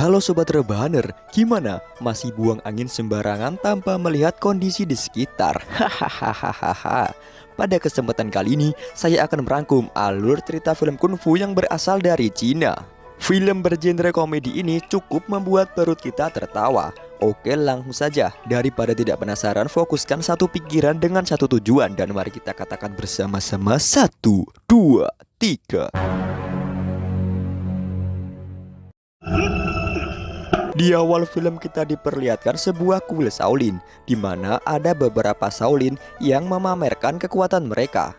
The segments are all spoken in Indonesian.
Halo Sobat Rebahaner, gimana? Masih buang angin sembarangan tanpa melihat kondisi di sekitar? Hahaha. Pada kesempatan kali ini, saya akan merangkum alur cerita film kungfu yang berasal dari Cina. Film bergenre komedi ini cukup membuat perut kita tertawa. Oke, langsung saja. Daripada tidak penasaran, fokuskan satu pikiran dengan satu tujuan. Dan mari kita katakan bersama-sama 1, 2, 3. Di awal film kita diperlihatkan sebuah kuil Shaolin, di mana ada beberapa Shaolin yang memamerkan kekuatan mereka.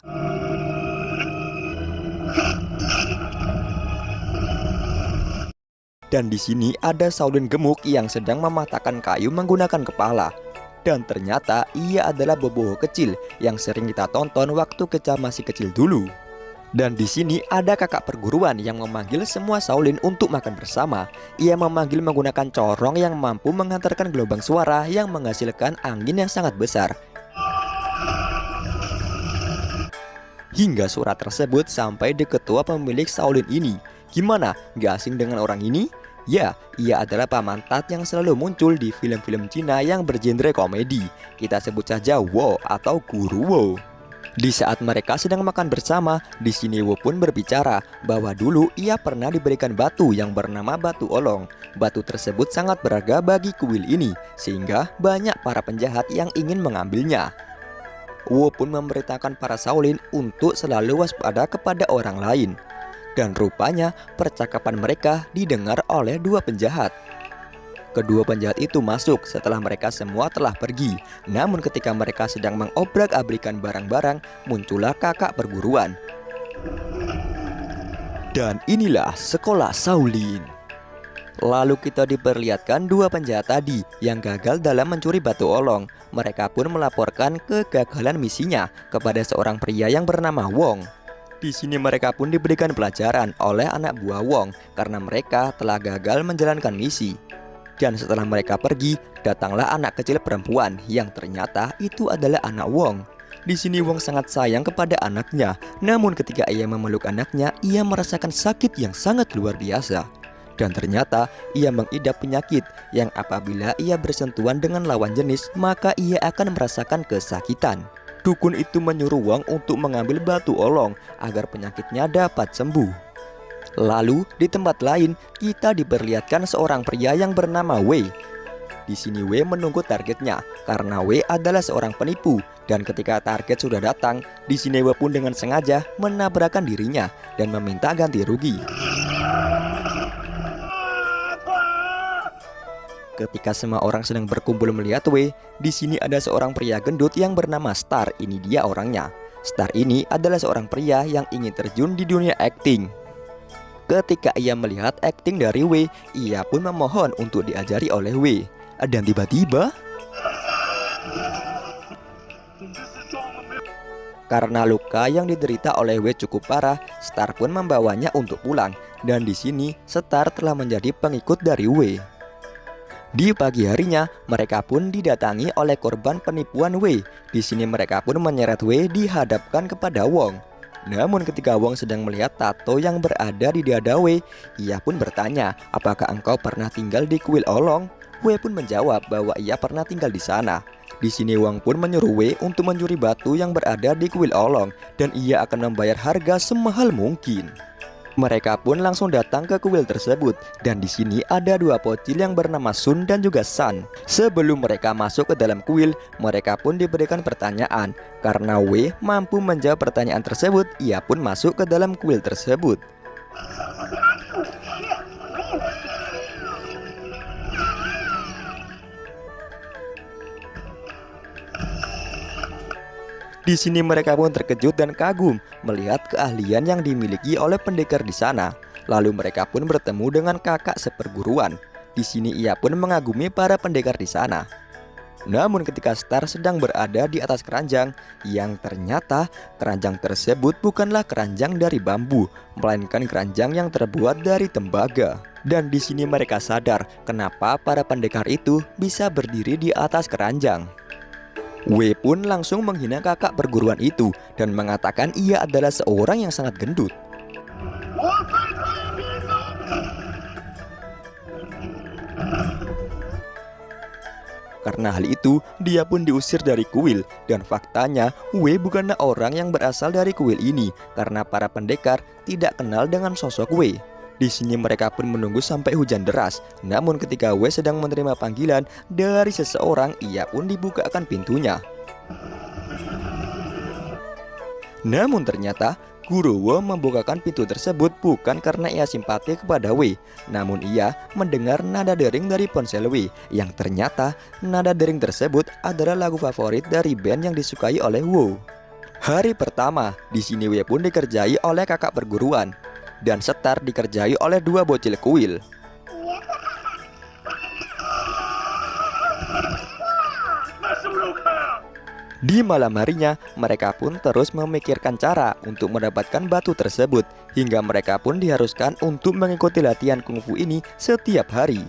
Dan di sini ada Shaolin gemuk yang sedang mematahkan kayu menggunakan kepala. Dan ternyata ia adalah boboho kecil yang sering kita tonton waktu kita masih kecil dulu. Dan di sini ada kakak perguruan yang memanggil semua Shaolin untuk makan bersama. Ia memanggil menggunakan corong yang mampu menghantarkan gelombang suara yang menghasilkan angin yang sangat besar. Hingga suara tersebut sampai di ketua pemilik Shaolin ini. Gimana? Gak asing dengan orang ini? Ya, ia adalah Paman Tat yang selalu muncul di film-film Cina yang bergenre komedi. Kita sebut saja Wo atau Guru Wo. Di saat mereka sedang makan bersama, di sini Wo pun berbicara bahwa dulu ia pernah diberikan batu yang bernama batu olong. Batu tersebut sangat berharga bagi kuil ini, sehingga banyak para penjahat yang ingin mengambilnya. Wo pun memberitakan para Shaolin untuk selalu waspada kepada orang lain. Dan rupanya percakapan mereka didengar oleh dua penjahat. Kedua penjahat itu masuk setelah mereka semua telah pergi. Namun ketika mereka sedang mengobrak-abrikan barang-barang, muncullah kakak perguruan. Dan inilah sekolah Shaolin. Lalu kita diperlihatkan dua penjahat tadi yang gagal dalam mencuri batu olong. Mereka pun melaporkan kegagalan misinya kepada seorang pria yang bernama Wong. Di sini mereka pun diberikan pelajaran oleh anak buah Wong karena mereka telah gagal menjalankan misi. Dan setelah mereka pergi, datanglah anak kecil perempuan yang ternyata itu adalah anak Wong. Di sini Wong sangat sayang kepada anaknya, namun ketika ia memeluk anaknya, ia merasakan sakit yang sangat luar biasa. Dan ternyata ia mengidap penyakit yang apabila ia bersentuhan dengan lawan jenis, maka ia akan merasakan kesakitan. Dukun itu menyuruh Wong untuk mengambil batu olong agar penyakitnya dapat sembuh. Lalu di tempat lain kita diperlihatkan seorang pria yang bernama Wei. Di sini Wei menunggu targetnya karena Wei adalah seorang penipu, dan ketika target sudah datang, di sini Wei pun dengan sengaja menabrakkan dirinya dan meminta ganti rugi. Ketika semua orang sedang berkumpul melihat Wei, di sini ada seorang pria gendut yang bernama Star. Ini dia orangnya. Star ini adalah seorang pria yang ingin terjun di dunia akting. Ketika ia melihat akting dari Wei, ia pun memohon untuk diajari oleh Wei. Dan tiba-tiba, karena luka yang diderita oleh Wei cukup parah, Star pun membawanya untuk pulang. Dan di sini, Star telah menjadi pengikut dari Wei. Di pagi harinya, mereka pun didatangi oleh korban penipuan Wei. Di sini mereka pun menyeret Wei dihadapkan kepada Wong. Namun ketika Wong sedang melihat tato yang berada di dada Wei, ia pun bertanya, apakah engkau pernah tinggal di kuil olong? Wei pun menjawab bahwa ia pernah tinggal di sana. Di sini Wong pun menyuruh Wei untuk mencuri batu yang berada di kuil olong, dan ia akan membayar harga semahal mungkin. Mereka pun langsung datang ke kuil tersebut, dan di sini ada dua bocil yang bernama Sun dan juga San. Sebelum mereka masuk ke dalam kuil, mereka pun diberikan pertanyaan. Karena Wei mampu menjawab pertanyaan tersebut, ia pun masuk ke dalam kuil tersebut. Di sini mereka pun terkejut dan kagum melihat keahlian yang dimiliki oleh pendekar di sana. Lalu mereka pun bertemu dengan kakak seperguruan. Di sini ia pun mengagumi para pendekar di sana. Namun ketika Star sedang berada di atas keranjang, yang ternyata keranjang tersebut bukanlah keranjang dari bambu, melainkan keranjang yang terbuat dari tembaga. Dan di sini mereka sadar kenapa para pendekar itu bisa berdiri di atas keranjang. Wei pun langsung menghina kakak perguruan itu dan mengatakan ia adalah seorang yang sangat gendut. Karena hal itu, dia pun diusir dari kuil. Dan faktanya, Wei bukanlah orang yang berasal dari kuil ini, karena para pendekar tidak kenal dengan sosok Wei. Di sini mereka pun menunggu sampai hujan deras. Namun ketika Wei sedang menerima panggilan dari seseorang, ia pun dibukakan pintunya. Namun ternyata Guruwo membukakan pintu tersebut bukan karena ia simpati kepada Wei, namun ia mendengar nada dering dari ponsel Wei, yang ternyata nada dering tersebut adalah lagu favorit dari band yang disukai oleh Wu. Hari pertama, di sini Wei pun dikerjai oleh kakak perguruan, dan Setar dikerjai oleh dua bocil kuil. Di malam harinya, mereka pun terus memikirkan cara untuk mendapatkan batu tersebut, hingga mereka pun diharuskan untuk mengikuti latihan kungfu ini setiap hari.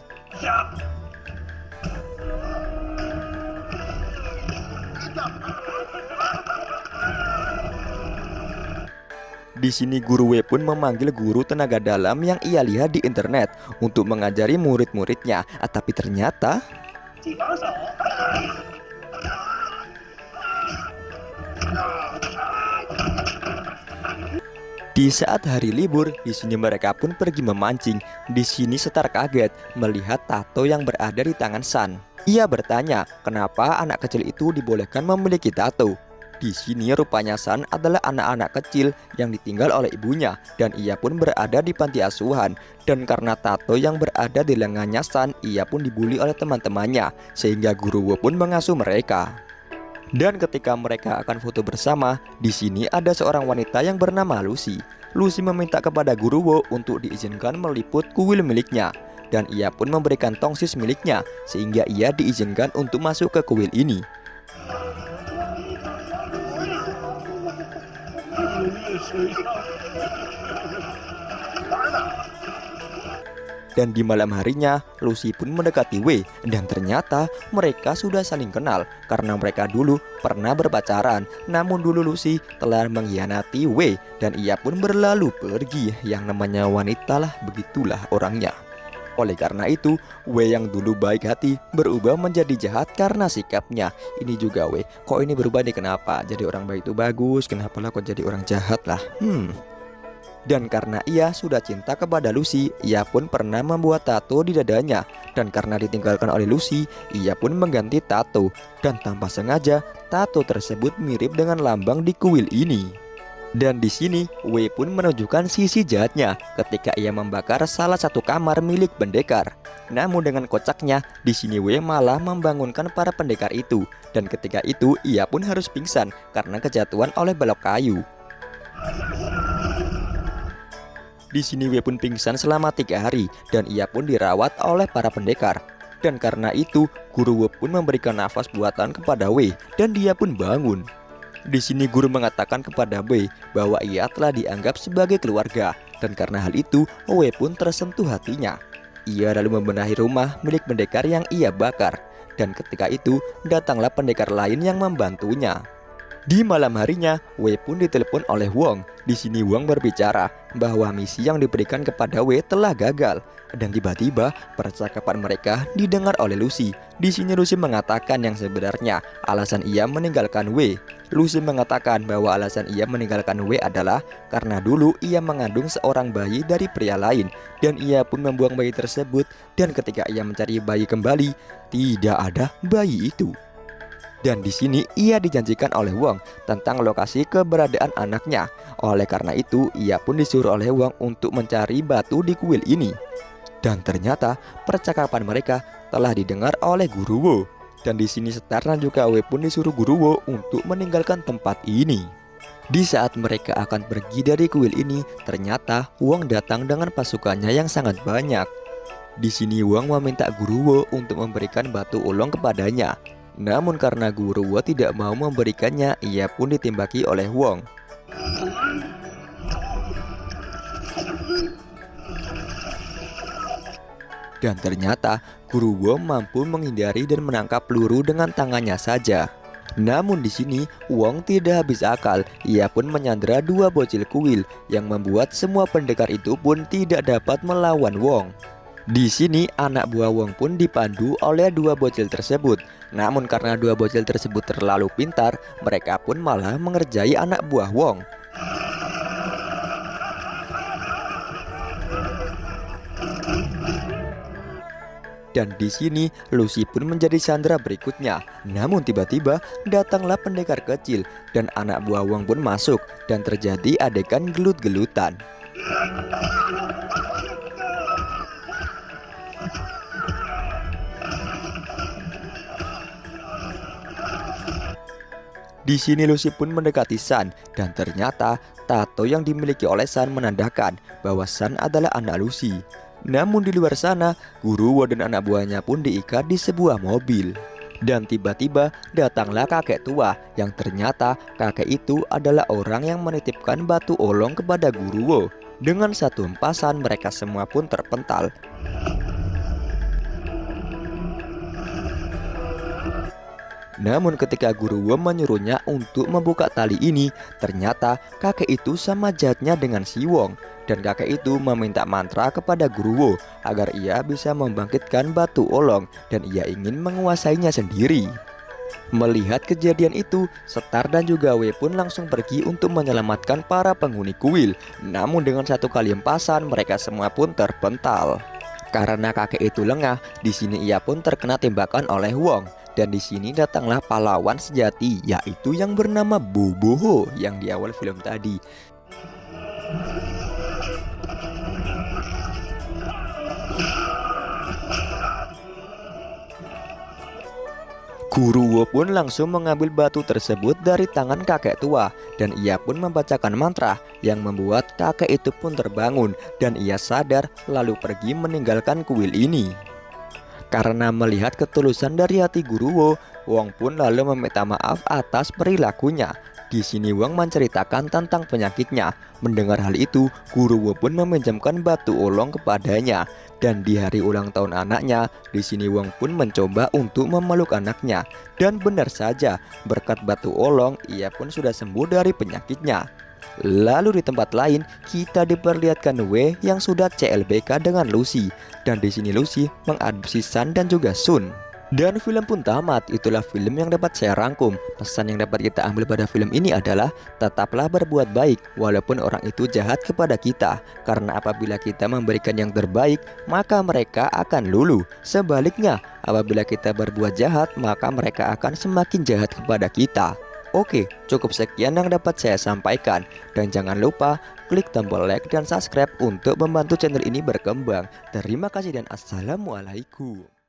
Di sini Guru Wei pun memanggil guru tenaga dalam yang ia lihat di internet untuk mengajari murid-muridnya, tapi ternyata di saat hari libur, di sini mereka pun pergi memancing. Di sini Setar kaget melihat tato yang berada di tangan San. Ia bertanya, kenapa anak kecil itu dibolehkan memiliki tato? Di sini rupanya San adalah anak-anak kecil yang ditinggal oleh ibunya, dan ia pun berada di panti asuhan. Dan karena tato yang berada di lengannya San, ia pun dibully oleh teman-temannya, sehingga Guru Wo pun mengasuh mereka. Dan ketika mereka akan foto bersama, di sini ada seorang wanita yang bernama Lucy. Lucy meminta kepada Guru Wo untuk diizinkan meliput kuil miliknya, dan ia pun memberikan tongsis miliknya, sehingga ia diizinkan untuk masuk ke kuil ini. Dan di malam harinya, Lucy pun mendekati Wei, dan ternyata mereka sudah saling kenal karena mereka dulu pernah berpacaran. Namun dulu Lucy telah mengkhianati Wei dan ia pun berlalu pergi. Yang namanya wanita lah, begitulah orangnya. Oleh karena itu, Wei yang dulu baik hati berubah menjadi jahat karena sikapnya. Ini juga Wei, kok ini berubah nih, kenapa? Jadi orang baik itu bagus, kenapa lah kok jadi orang jahat lah? Dan karena ia sudah cinta kepada Lucy, ia pun pernah membuat tato di dadanya. Dan karena ditinggalkan oleh Lucy, ia pun mengganti tato. Dan tanpa sengaja, tato tersebut mirip dengan lambang di kuil ini. Dan di sini, Wei pun menunjukkan sisi jahatnya ketika ia membakar salah satu kamar milik pendekar. Namun dengan kocaknya, di sini Wei malah membangunkan para pendekar itu. Dan ketika itu, ia pun harus pingsan karena kejatuhan oleh balok kayu. Di sini Wei pun pingsan selama 3 hari dan ia pun dirawat oleh para pendekar. Dan karena itu, Guru Wo pun memberikan nafas buatan kepada Wei dan dia pun bangun. Di sini guru mengatakan kepada Wei bahwa ia telah dianggap sebagai keluarga, dan karena hal itu, Wei pun tersentuh hatinya. Ia lalu membenahi rumah milik pendekar yang ia bakar, dan ketika itu datanglah pendekar lain yang membantunya. Di malam harinya, Wei pun ditelepon oleh Wong. Di sini Wong berbicara bahwa misi yang diberikan kepada Wei telah gagal. Dan tiba-tiba percakapan mereka didengar oleh Lucy. Di sini Lucy mengatakan yang sebenarnya alasan ia meninggalkan Wei. Lucy mengatakan bahwa alasan ia meninggalkan Wei adalah karena dulu ia mengandung seorang bayi dari pria lain, dan ia pun membuang bayi tersebut. Dan ketika ia mencari bayi kembali, tidak ada bayi itu. Dan di sini ia dijanjikan oleh Wong tentang lokasi keberadaan anaknya. Oleh karena itu, ia pun disuruh oleh Wong untuk mencari batu di kuil ini. Dan ternyata percakapan mereka telah didengar oleh Guru Wo. Dan di sini Setar dan juga Wei pun disuruh Guru Wo untuk meninggalkan tempat ini. Di saat mereka akan pergi dari kuil ini, ternyata Wong datang dengan pasukannya yang sangat banyak. Di sini Wong meminta Guru Wo untuk memberikan batu ulong kepadanya. Namun karena Guru Wo tidak mau memberikannya, ia pun ditembaki oleh Wong. Dan ternyata Guru Wo mampu menghindari dan menangkap peluru dengan tangannya saja. Namun di sini Wong tidak habis akal. Ia pun menyandera 2 bocil kuil yang membuat semua pendekar itu pun tidak dapat melawan Wong. Di sini anak buah Wong pun dipandu oleh dua bocil tersebut. Namun karena dua bocil tersebut terlalu pintar, mereka pun malah mengerjai anak buah Wong. Dan di sini Lucy pun menjadi sandera berikutnya. Namun tiba-tiba datanglah pendekar kecil dan anak buah Wong pun masuk dan terjadi adegan gelut-gelutan. Di sini Lucy pun mendekati Sun dan ternyata tato yang dimiliki oleh Sun menandakan bahwa Sun adalah anak Lucy. Namun di luar sana, Guruwo dan anak buahnya pun diikat di sebuah mobil. Dan tiba-tiba datanglah kakek tua yang ternyata kakek itu adalah orang yang menitipkan batu olong kepada Guruwo. Dengan satu hempasan mereka semua pun terpental. Namun ketika Guruwo menyuruhnya untuk membuka tali ini, ternyata kakek itu sama jahatnya dengan si Wong. Dan kakek itu meminta mantra kepada Guruwo agar ia bisa membangkitkan batu olong dan ia ingin menguasainya sendiri. Melihat kejadian itu, Setar dan juga Wei pun langsung pergi untuk menyelamatkan para penghuni kuil. Namun dengan satu kali hempasan mereka semua pun terpental. Karena kakek itu lengah, di sini ia pun terkena tembakan oleh Wong. Dan di sini datanglah pahlawan sejati, yaitu yang bernama Boboho yang di awal film tadi. Guruwo pun langsung mengambil batu tersebut dari tangan kakek tua dan ia pun membacakan mantra yang membuat kakek itu pun terbangun dan ia sadar lalu pergi meninggalkan kuil ini. Karena melihat ketulusan dari hati Guruwo, Wong pun lalu meminta maaf atas perilakunya. Di sini Wong menceritakan tentang penyakitnya. Mendengar hal itu, Guruwo pun meminjamkan batu olong kepadanya. Dan di hari ulang tahun anaknya, di sini Wong pun mencoba untuk memeluk anaknya. Dan benar saja, berkat batu olong, ia pun sudah sembuh dari penyakitnya. Lalu di tempat lain kita diperlihatkan Wei yang sudah CLBK dengan Lucy. Dan di sini Lucy mengadopsi Sun dan juga Sun. Dan film pun tamat. Itulah film yang dapat saya rangkum. Pesan yang dapat kita ambil pada film ini adalah tetaplah berbuat baik walaupun orang itu jahat kepada kita. Karena apabila kita memberikan yang terbaik, maka mereka akan luluh. Sebaliknya, apabila kita berbuat jahat, maka mereka akan semakin jahat kepada kita. Oke, cukup sekian yang dapat saya sampaikan. Dan jangan lupa klik tombol like dan subscribe untuk membantu channel ini berkembang. Terima kasih dan assalamualaikum.